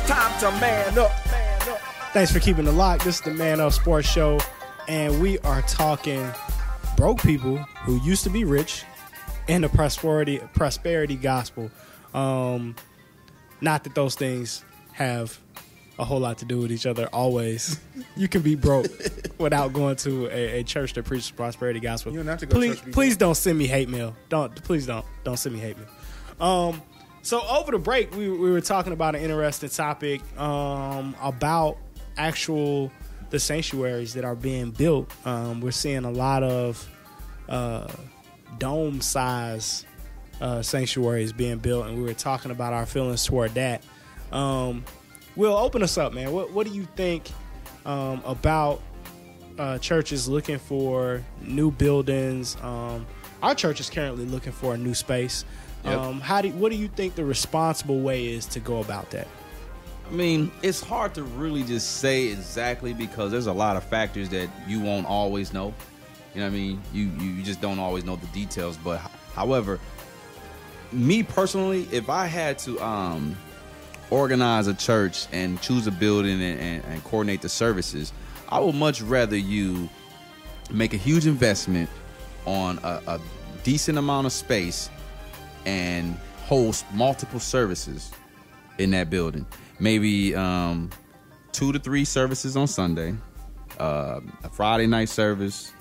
time to man up. Thanks for keeping the lock. This is the Man Up Sports Show, and we are talking broke people who used to be rich in the prosperity gospel. Not that those things have a whole lot to do with each other always. You can be broke without going to a church that preaches prosperity gospel. You don't have to go to church. Please don't send me hate mail. Don't send me hate mail. So over the break, we were talking about an interesting topic about the sanctuaries that are being built. We're seeing a lot of dome size sanctuaries being built, and we were talking about our feelings toward that. Will, open us up, man. What do you think about churches looking for new buildings? Our church is currently looking for a new space. Yep. What do you think the responsible way is to go about that? I mean, it's hard to really just say exactly because there's a lot of factors that you won't always know. You know what I mean? You just don't always know the details. But however, me personally, if I had to organize a church and choose a building and coordinate the services, I would much rather you make a huge investment on a decent amount of space and host multiple services in that building. Maybe 2 to 3 services on Sunday, a Friday night service,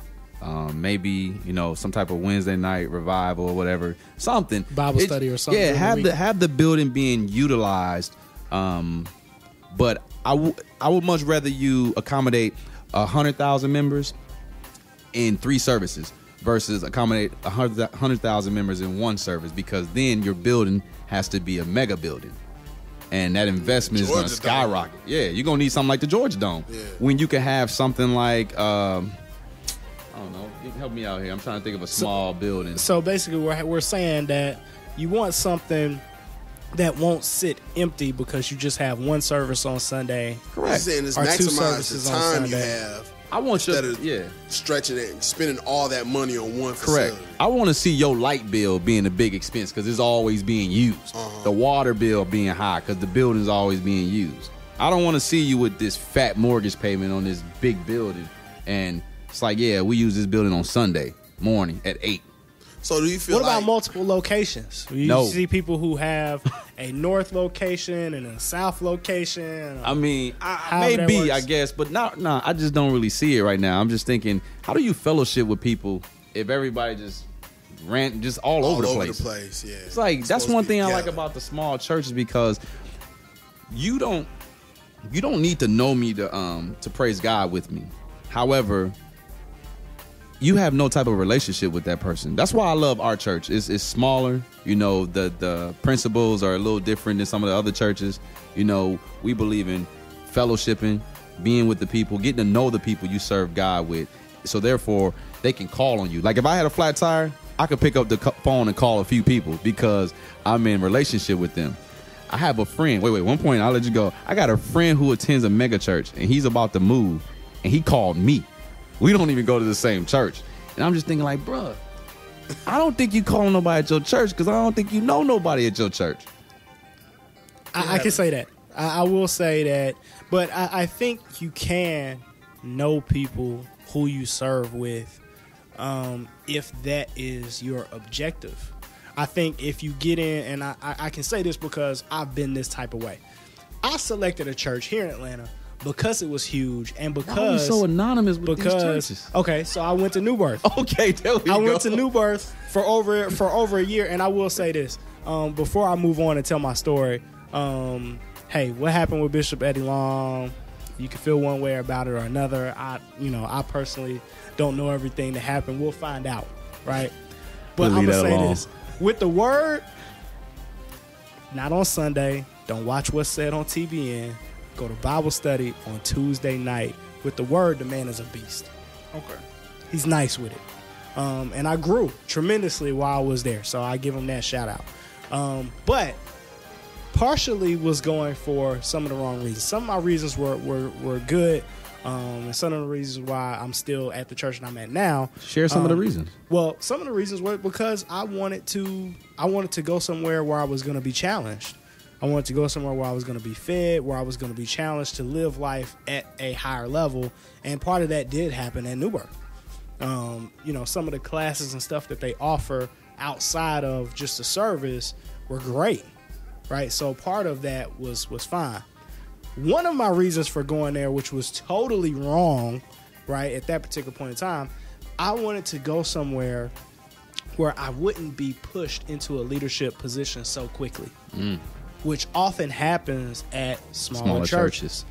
maybe some type of Wednesday night revival or whatever, something Bible study or something. Yeah, have the building being utilized. But I would much rather you accommodate 100,000 members in 3 services versus accommodate 100,000 members in 1 service, because then your building has to be a mega building. And that investment is going to skyrocket. Dome. Yeah, you're going to need something like the Georgia Dome. Yeah. When you can have something like, I don't know, help me out here. I'm trying to think of a small building. So basically we're saying that you want something that won't sit empty because you just have 1 service on Sunday. Correct. Saying is maximize the time you have. I want instead of stretching it and spending all that money on one facility. Correct. I want to see your light bill being a big expense because it's always being used. The water bill being high because the building's always being used. I don't want to see you with this fat mortgage payment on this big building, and it's like, yeah, we use this building on Sunday morning at 8. So do you feel What about multiple locations? You see people who have a north location and a south location. I mean, maybe, I guess, but no, I just don't really see it right now. I'm just thinking, how do you fellowship with people if everybody just ran just all over the place? Yeah. It's like, that's one thing I like about the small churches, because you don't need to know me to praise God with me. However, you have no type of relationship with that person. That's why I love our church. It's smaller. The principles are a little different than some of the other churches. We believe in fellowshipping, being with the people, getting to know the people you serve God with. So therefore, they can call on you. Like if I had a flat tire, I could pick up the phone and call a few people because I'm in relationship with them. I have a friend. Wait, one point, I'll let you go. I got a friend who attends a mega church, and he's about to move, and he called me. We don't even go to the same church. And I'm just thinking like, bruh, I don't think you calling nobody at your church because I don't think you know nobody at your church. I can say that. I will say that. But I think you can know people who you serve with if that is your objective. I think if you get in, and I can say this because I've been this type of way. I selected a church here in Atlanta because it was huge, and because why are you so anonymous with these churches? Okay, so I went to New Birth. Okay, there we go. I went to New Birth for over a year, and I will say this before I move on and tell my story. Hey, what happened with Bishop Eddie Long? You can feel one way about it or another. I personally don't know everything that happened. We'll find out, right? But I'm gonna say this with the word. Not on Sunday. Don't watch what's said on TBN. Go to Bible study on Tuesday night. With the word, the man is a beast. Okay. He's nice with it. And I grew tremendously while I was there, so I give him that shout out. But partially was going for some of the wrong reasons. Some of my reasons were good, and some of the reasons why I'm still at the church that I'm at now. Share some of the reasons. Well, some of the reasons were because I wanted to go somewhere where I was going to be challenged. I wanted to go somewhere where I was going to be fed, where I was going to be challenged to live life at a higher level. And part of that did happen at New Birth. Some of the classes and stuff that they offer outside of just the service were great, right? So part of that was fine. One of my reasons for going there, which was totally wrong, right, at that particular point in time, I wanted to go somewhere where I wouldn't be pushed into a leadership position so quickly, which often happens at smaller churches.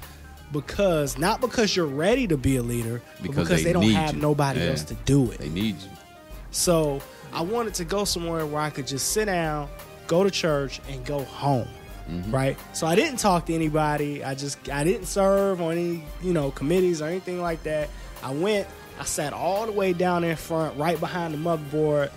Not because you're ready to be a leader, but because they don't have nobody else to do it. They need you. So I wanted to go somewhere where I could just sit down, go to church, and go home. Right? So I didn't talk to anybody. I didn't serve on any, committees or anything like that. I sat all the way down in front, right behind the motherboard,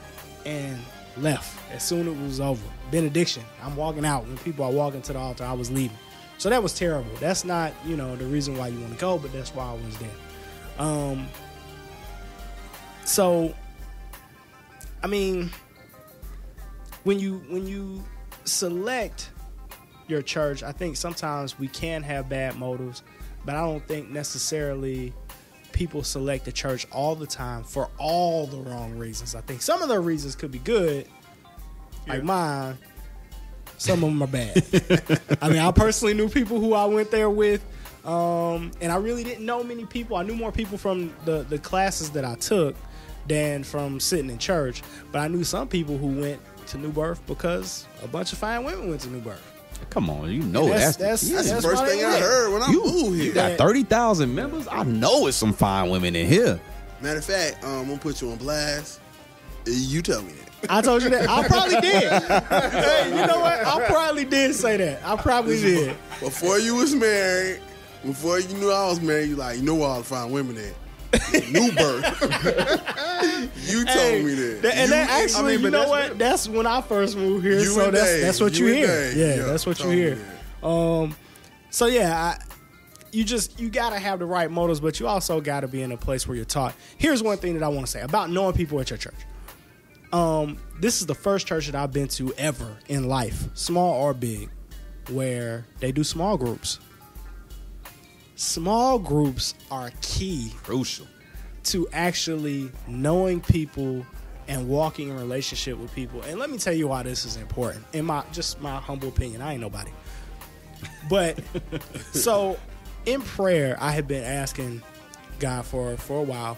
and left as soon as it was over. Benediction. I'm walking out. When people are walking to the altar, I was leaving. So that was terrible. That's not, the reason why you want to go, but that's why I was there. When you select your church, I think sometimes we can have bad motives, but I don't think necessarily people select the church all the time for all the wrong reasons. I think some of their reasons could be good, like mine. Some of them are bad. I personally knew people who I went there with, and I really didn't know many people. I knew more people from the classes that I took than from sitting in church, but I knew some people who went to New Birth because a bunch of fine women went to New Birth. Come on, that's the first thing I heard when I moved here. You got 30,000 members? I know it's some fine women in here. Matter of fact, I'm going to put you on blast. You tell me that. I told you that. I probably did. Hey, you know what? I probably did say that. I probably did. Before you was married, before you knew I was married, you like, all the fine women at New Birth. You told me that. And that actually, you know what? That's when I first moved here. So that's what you hear. Yeah, that's what you hear. So yeah, you gotta have the right motives, but you also gotta be in a place where you're taught. Here's one thing that I want to say about knowing people at your church. This is the first church that I've been to ever in life, small or big, where they do small groups. Small groups are key, crucial, to actually knowing people and walking in relationship with people. And let me tell you why this is important. In my humble opinion, I ain't nobody. But so in prayer, I had been asking God for a while.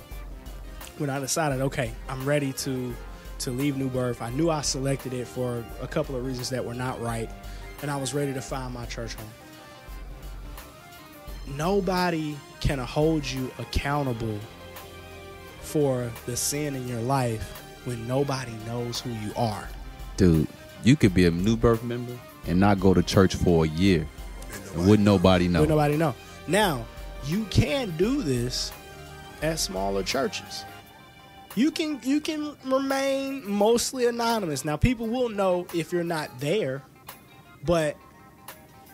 When I decided, okay, I'm ready to leave New Birth. I knew I selected it for a couple of reasons that were not right, and I was ready to find my church home. Nobody can hold you accountable for the sin in your life when nobody knows who you are. Dude, you could be a New Birth member and not go to church for a year. Wouldn't nobody know. Wouldn't nobody know. Now, you can do this at smaller churches. You can remain mostly anonymous. Now, people will know if you're not there, but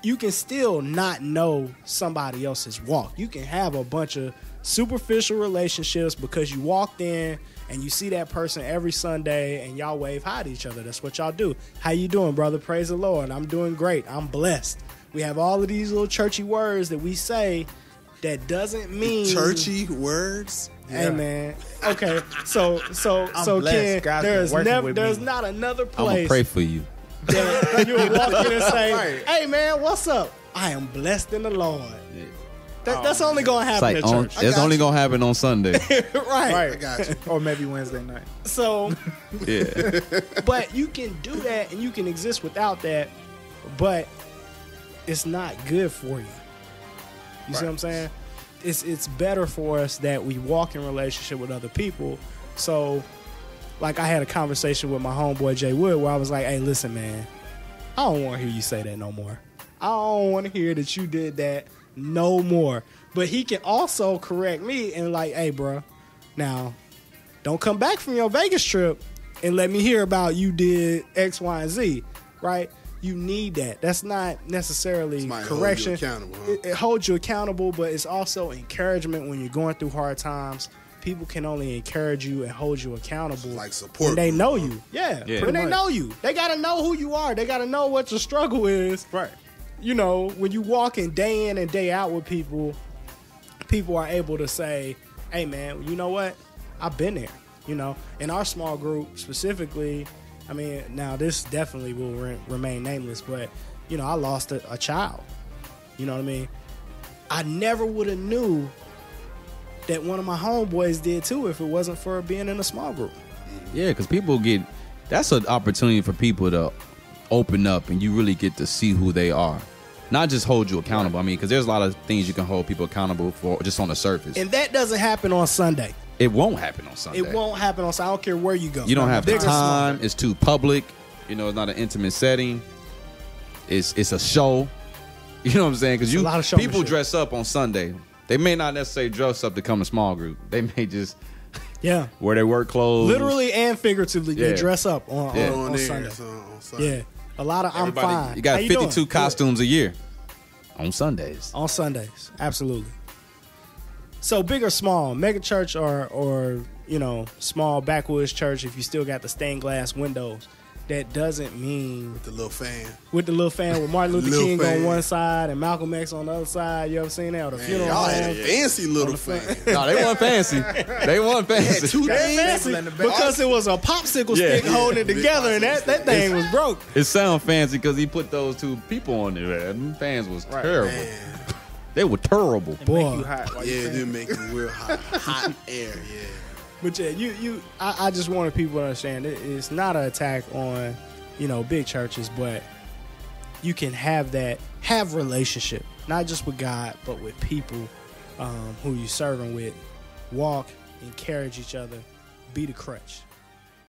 you can still not know somebody else's walk. You can have a bunch of superficial relationships because you walked in and you see that person every Sunday and y'all wave hi to each other. That's what y'all do. How you doing, brother? Praise the Lord. I'm doing great. I'm blessed. We have all of these little churchy words that we say that doesn't mean... Churchy words? Hey, man. Okay, so Ken, there's not another place... I'm going to pray for you. That you would walk in and say, hey, man, what's up? I am blessed in the Lord. Yeah. That's only going to happen at church. It's only going to happen on Sunday. Right. I got you. Or maybe Wednesday night. So, yeah. But you can do that and you can exist without that, but it's not good for you. You see what I'm saying? It's better for us that we walk in relationship with other people. So, like, I had a conversation with my homeboy Jay Wood where I was like, hey, listen, man, I don't want to hear you say that no more. I don't want to hear that you did that no more. But he can also correct me and like, hey, bro, now, don't come back from your Vegas trip and let me hear about you did X, Y, and Z, right? You need that. That's not necessarily correction. It holds you accountable, but it's also encouragement when you're going through hard times. People can only encourage you and hold you accountable. It's like support. When they know you. Yeah. When they know you. They got to know who you are. They got to know what your struggle is. Right. you know, when you walk in day in and day out with people, people are able to say, hey, man, you know what? I've been there, you know. In our small group specifically, I mean, now this definitely will remain nameless, but, you know, I lost a child. You know what I mean? I never would have knew that one of my homeboys did too if it wasn't for being in a small group. Yeah, because that's an opportunity for people to open up and you really get to see who they are. Not just hold you accountable. I mean, because there's a lot of things you can hold people accountable for just on the surface. And that doesn't happen on Sunday. It won't happen on Sunday. It won't happen on Sunday. I don't care where you go. You don't have the time. It's too public. You know, it's not an intimate setting. It's a show. You know what I'm saying? Because people dress up on Sunday. They may not necessarily dress up to come to small group. They may just wear their work clothes. Literally and figuratively, they dress up on Sunday. On Sunday. Yeah. A lot of I'm fine. You got 52 costumes a year on Sundays. On Sundays, absolutely. So big or small, mega church or you know, small backwoods church, if you still got the stained glass windows, that doesn't mean with the little fan. With the little fan with Martin Luther King on one side and Malcolm X on the other side. You ever seen that? Or the funeral y'all had a fancy little fan. No, they weren't fancy. They weren't fancy. Two things because it was a popsicle stick holding it together, and that thing was broke. It sounds fancy because he put those two people on there. Them fans was terrible. Man. They were terrible. Boy. Make you hot it did make you real hot. Hot air, yeah. But yeah, I just wanted people to understand it's not an attack on, you know, big churches, but you can have relationship, not just with God, but with people who you serving with. Walk, encourage each other, be the crutch.